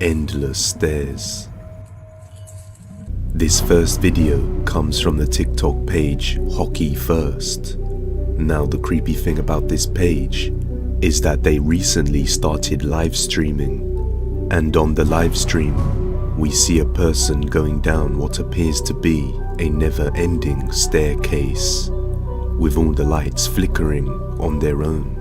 Endless stairs. This first video comes from the TikTok page Hockey First. Now the creepy thing about this page is that they recently started live streaming, and on the live stream we see a person going down what appears to be a never-ending staircase, with all the lights flickering on their own.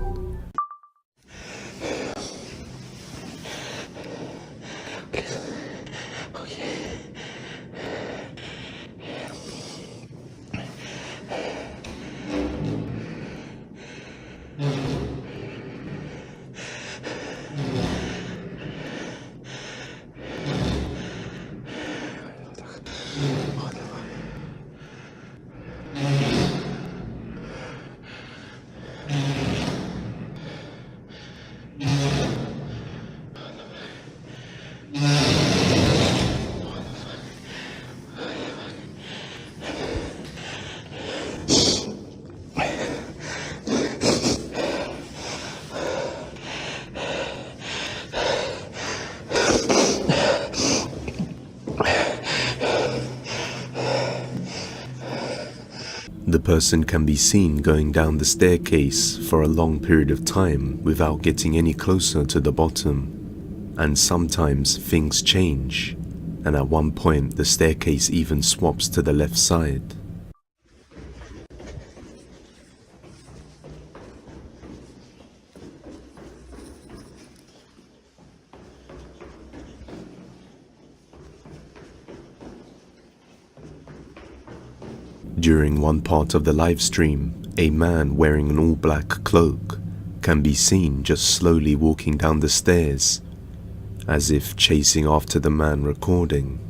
The person can be seen going down the staircase for a long period of time without getting any closer to the bottom. And sometimes things change, and at one point the staircase even swaps to the left side. During one part of the live stream, a man wearing an all-black cloak can be seen just slowly walking down the stairs, as if chasing after the man recording.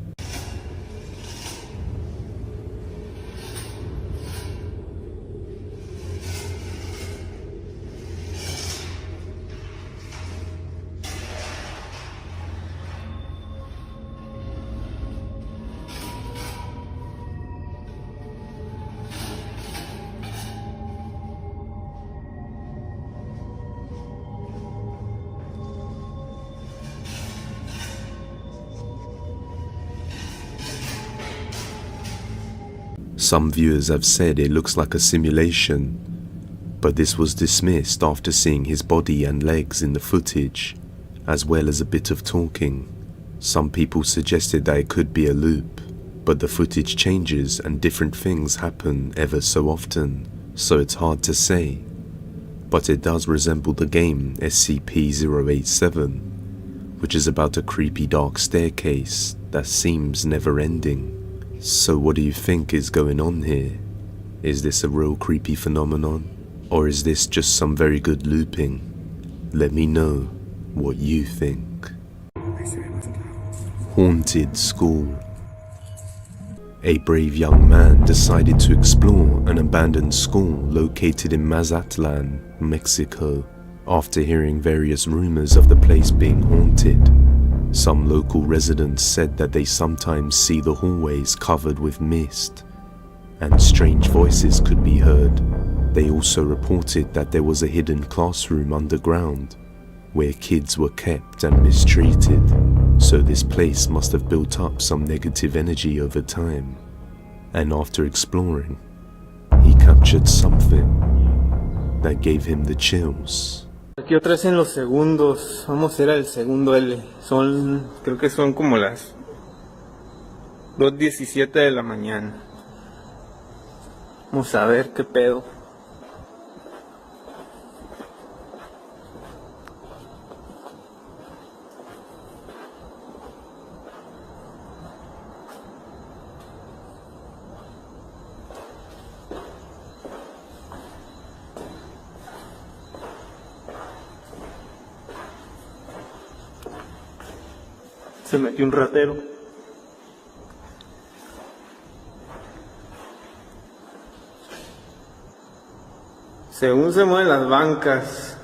Some viewers have said it looks like a simulation, but this was dismissed after seeing his body and legs in the footage, as well as a bit of talking. Some people suggested that it could be a loop, but the footage changes and different things happen ever so often, so it's hard to say. But it does resemble the game SCP-087, which is about a creepy dark staircase that seems never-ending. So what do you think is going on here? Is this a real creepy phenomenon? Or is this just some very good looping? Let me know what you think. Haunted School. A brave young man decided to explore an abandoned school located in Mazatlan, Mexico, after hearing various rumors of the place being haunted. Some local residents said that they sometimes see the hallways covered with mist, and strange voices could be heard. They also reported that there was a hidden classroom underground, where kids were kept and mistreated, so this place must have built up some negative energy over time. And after exploring, he captured something that gave him the chills. Aquí otra vez en los segundos, vamos a ir al segundo L, creo que son como las 2:17 de la mañana. Vamos a ver qué pedo. Se metió un ratero. Según se mueven las bancas.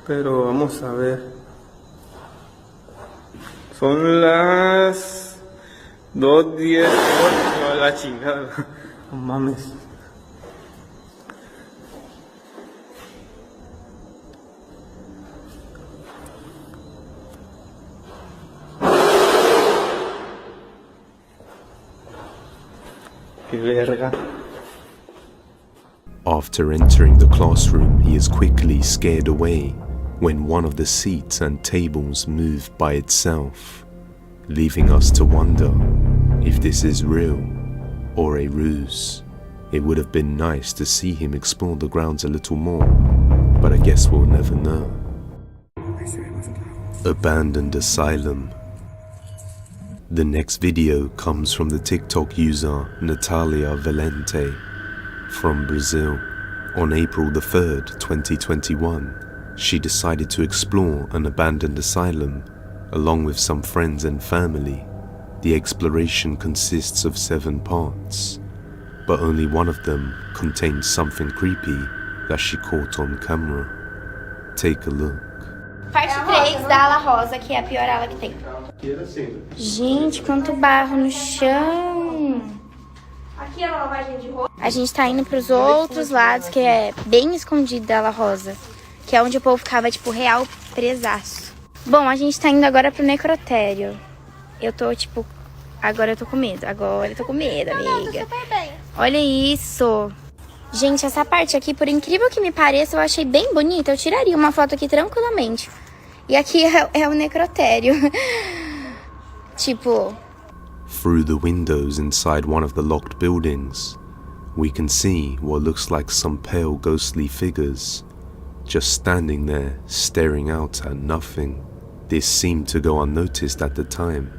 Pero vamos a ver. Son las 2:10. A la chingada. No mames. qué verga. After entering the classroom, he is quickly scared away when one of the seats and tables moved by itself, leaving us to wonder if this is real or a ruse. It would have been nice to see him explore the grounds a little more, but I guess we'll never know. Abandoned asylum. The next video comes from the TikTok user Natalia Valente from Brazil. On April the 3rd, 2021, she decided to explore an abandoned asylum along with some friends and family. The exploration consists of 7 parts, but only one of them contains something creepy that she caught on camera. Take a look. Parte 3 da ala rosa, que é a pior ala que tem. Gente, quanto barro no chão. Aqui é a lavagem de roupa. A gente tá indo pros outros lados, que é bem escondido da ala rosa, que é onde o povo ficava, tipo, real presaço. Bom, a gente tá indo agora pro necrotério. Eu tô, tipo, agora eu tô com medo. Agora eu tô com medo, amiga. Olha isso. Gente, essa parte aqui, por incrível que me pareça, eu achei bem bonita. Eu tiraria uma foto aqui tranquilamente. E aqui é o necrotério. Tipo... Through the windows inside one of the locked buildings, we can see what looks like some pale ghostly figures, just standing there, staring out at nothing. This seemed to go unnoticed at the time.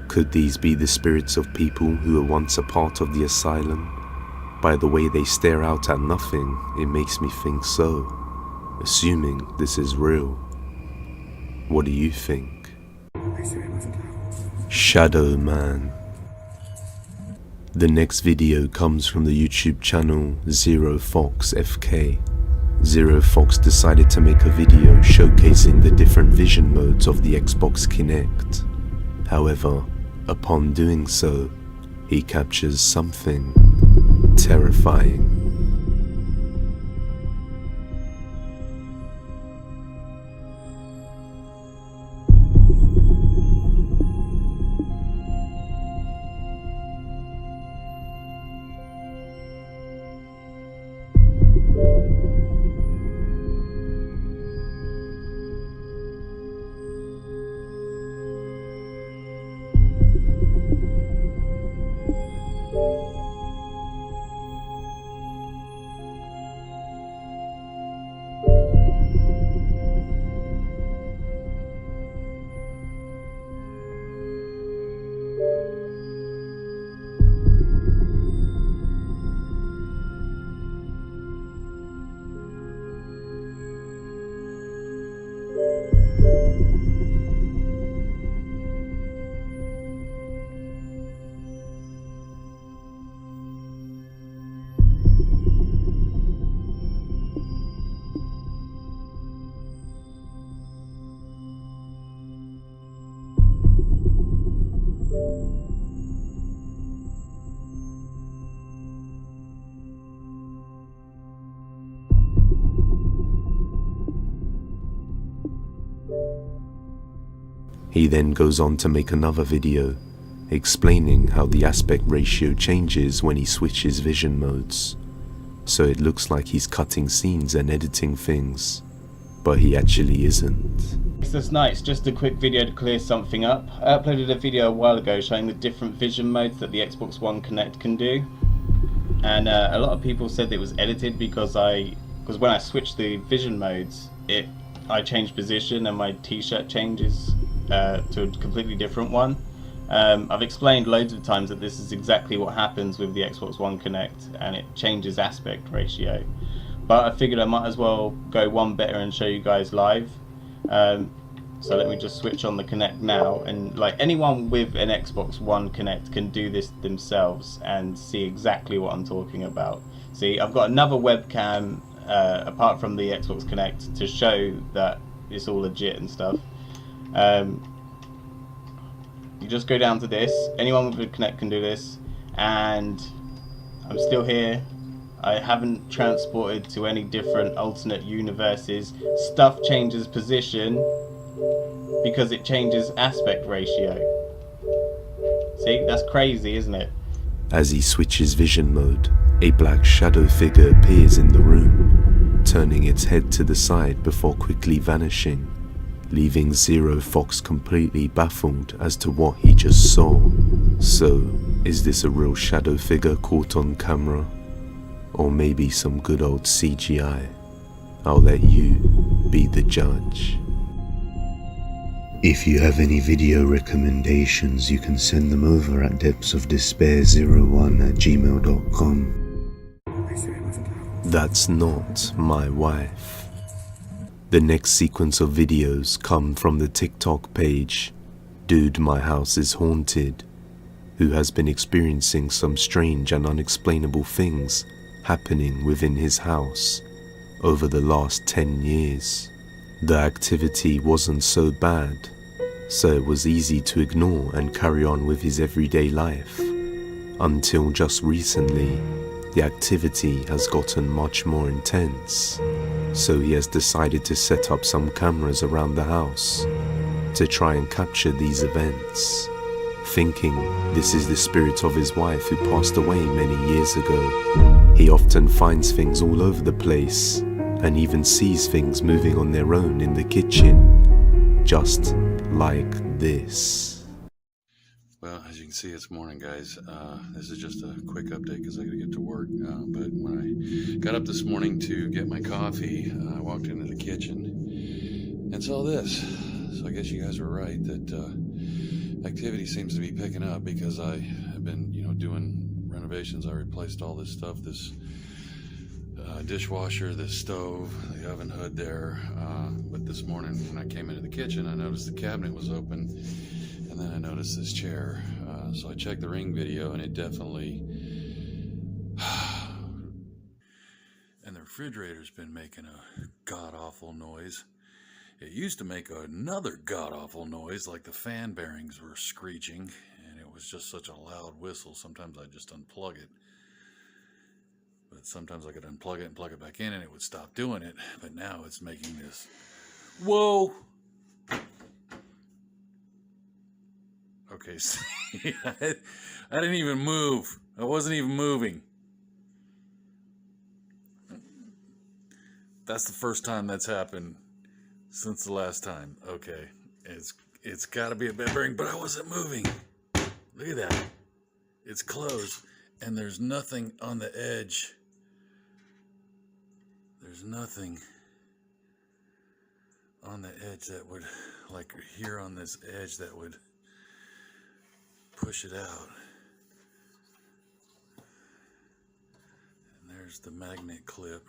Could these be the spirits of people who were once a part of the asylum? By the way they stare out at nothing, it makes me think so, assuming this is real. What do you think? Shadow Man. The next video comes from the YouTube channel Zero Fox FK. Zero Fox decided to make a video showcasing the different vision modes of the Xbox Kinect. However, upon doing so, he captures something terrifying. He then goes on to make another video, explaining how the aspect ratio changes when he switches vision modes. So it looks like he's cutting scenes and editing things, but he actually isn't. That's nice, just a quick video to clear something up. I uploaded a video a while ago showing the different vision modes that the Xbox One Connect can do. And a lot of people said it was edited because when I switched the vision modes, I changed position and my t-shirt changes to a completely different one. I've explained loads of times that this is exactly what happens with the Xbox One Connect, and it changes aspect ratio. But I figured I might as well go one better and show you guys live. So let me just switch on the Connect now, and like anyone with an Xbox One Connect can do this themselves and see exactly what I'm talking about. See, I've got another webcam apart from the Xbox Connect to show that it's all legit and stuff. You just go down to this. Anyone with a Connect can do this, and I'm still here. I haven't transported to any different alternate universes. Stuff changes position because it changes aspect ratio. See, that's crazy, isn't it? As he switches vision mode, a black shadow figure appears in the room, turning its head to the side before quickly vanishing, leaving Zero Fox completely baffled as to what he just saw. So, is this a real shadow figure caught on camera? Or maybe some good old CGI? I'll let you be the judge. If you have any video recommendations, you can send them over at depthsofdespair01@gmail.com. That's not my wife. The next sequence of videos come from the TikTok page Dude My House is Haunted, who has been experiencing some strange and unexplainable things happening within his house over the last 10 years. The activity wasn't so bad, so it was easy to ignore and carry on with his everyday life, until just recently the activity has gotten much more intense. So he has decided to set up some cameras around the house to try and capture these events, thinking this is the spirit of his wife who passed away many years ago. He often finds things all over the place and even sees things moving on their own in the kitchen, just like this. Well, as you can see, it's morning, guys. This is just a quick update because I got to get to work. But when I got up this morning to get my coffee, I walked into the kitchen and saw this. So I guess you guys were right that activity seems to be picking up because I have been, doing renovations. I replaced all this stuff, this dishwasher, this stove, the oven hood there. But this morning when I came into the kitchen, I noticed the cabinet was open. And then I noticed this chair, so I checked the Ring video, and it definitely... and the refrigerator's been making a god-awful noise. It used to make another god-awful noise, like the fan bearings were screeching, and it was just such a loud whistle. Sometimes I'd just unplug it. But sometimes I could unplug it and plug it back in, and it would stop doing it. But now it's making this... Whoa! Okay, see, I didn't even move. I wasn't even moving. That's the first time that's happened since the last time. Okay, it's got to be a bed bearing, but I wasn't moving. Look at that. It's closed, and there's nothing on the edge. There's nothing on the edge that would, like here on this edge, that would push it out. And there's the magnet clip.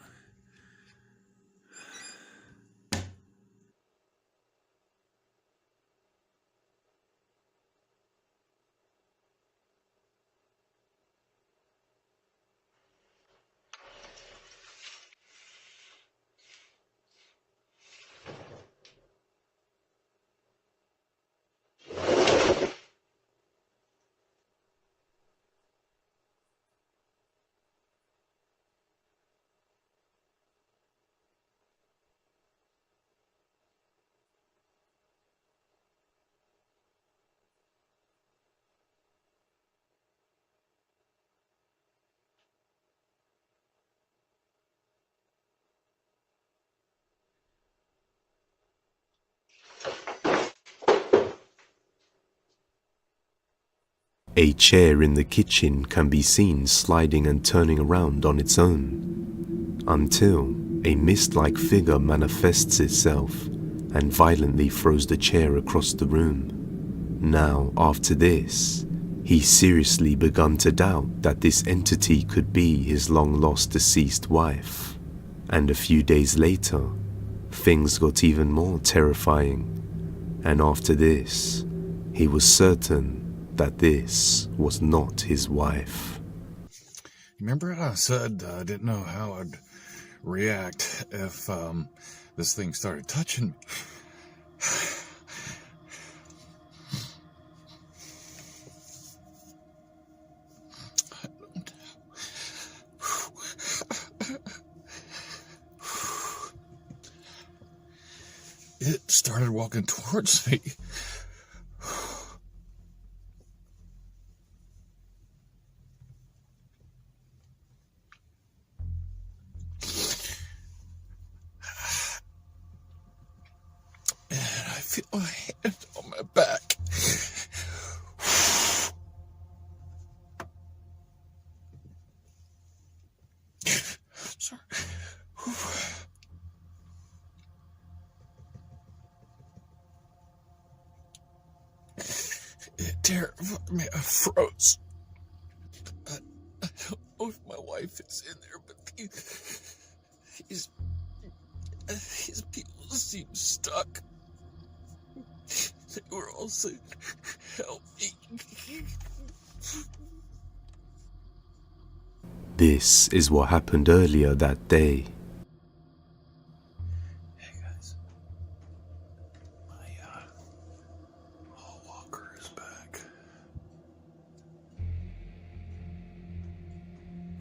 A chair in the kitchen can be seen sliding and turning around on its own, until a mist-like figure manifests itself and violently throws the chair across the room. Now, after this, he seriously begun to doubt that this entity could be his long-lost deceased wife. And a few days later, things got even more terrifying. And after this, he was certain that this was not his wife. Remember I said I didn't know how I'd react if this thing started touching me? It started walking towards me. And I feel a hand on my back. Sorry. It terrified me. I froze. I don't know if my wife is in there, but his people seem stuck. They were all saying, "Help me." This is what happened earlier that day. Hey guys, my hall walker is back.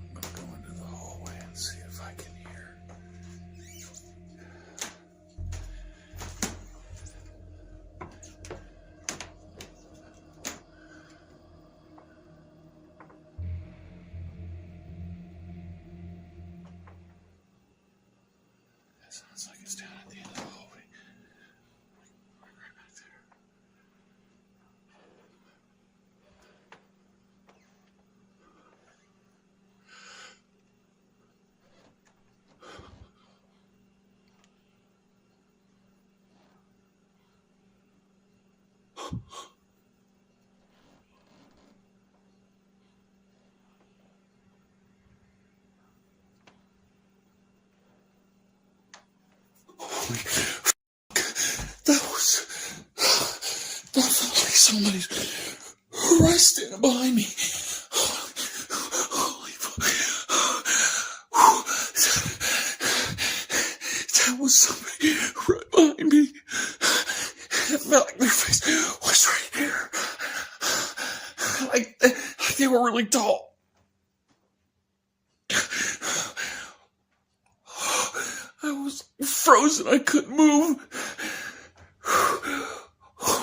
I'm gonna go into the hallway and see if I can hear. It sounds like it's down at the end of the hallway. Right back there. Holy fuck. That felt like somebody's right standing behind me. Holy fuck. That was somebody right behind me. It felt like their face was right here. Like they were really tall. I was frozen. I couldn't move.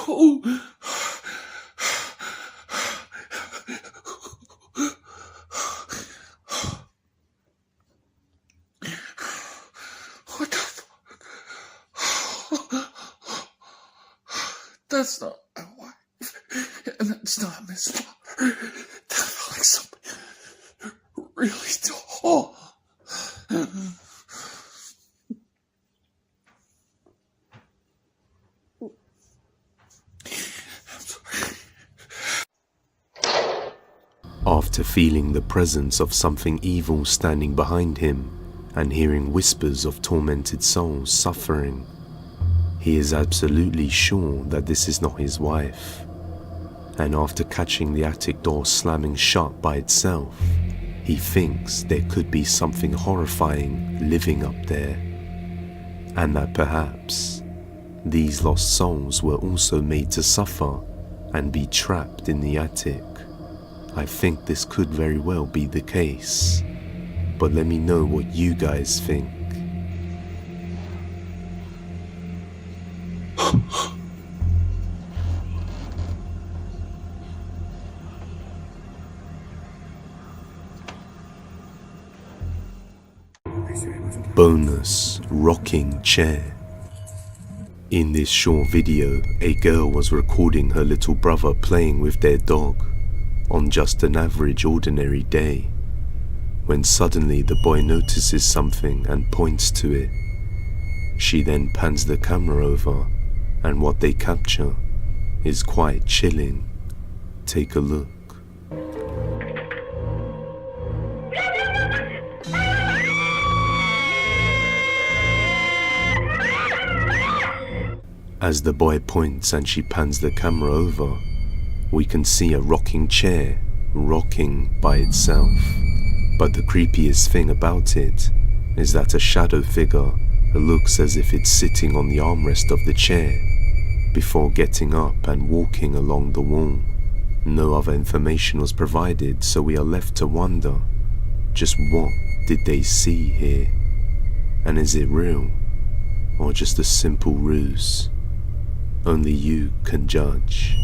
Oh. What the fuck? That's not my wife. And that's not Miss Potter. That felt like somebody really tall. After feeling the presence of something evil standing behind him and hearing whispers of tormented souls suffering, he is absolutely sure that this is not his wife. And after catching the attic door slamming shut by itself, he thinks there could be something horrifying living up there, and that perhaps these lost souls were also made to suffer and be trapped in the attic. I think this could very well be the case, but let me know what you guys think. Bonus rocking chair. In this short video, a girl was recording her little brother playing with their dog on just an average ordinary day, when suddenly the boy notices something and points to it. She then pans the camera over, and what they capture is quite chilling. Take a look. As the boy points and she pans the camera over, we can see a rocking chair rocking by itself. But the creepiest thing about it is that a shadow figure looks as if it's sitting on the armrest of the chair before getting up and walking along the wall. No other information was provided, so we are left to wonder, just what did they see here? And is it real, or just a simple ruse? Only you can judge.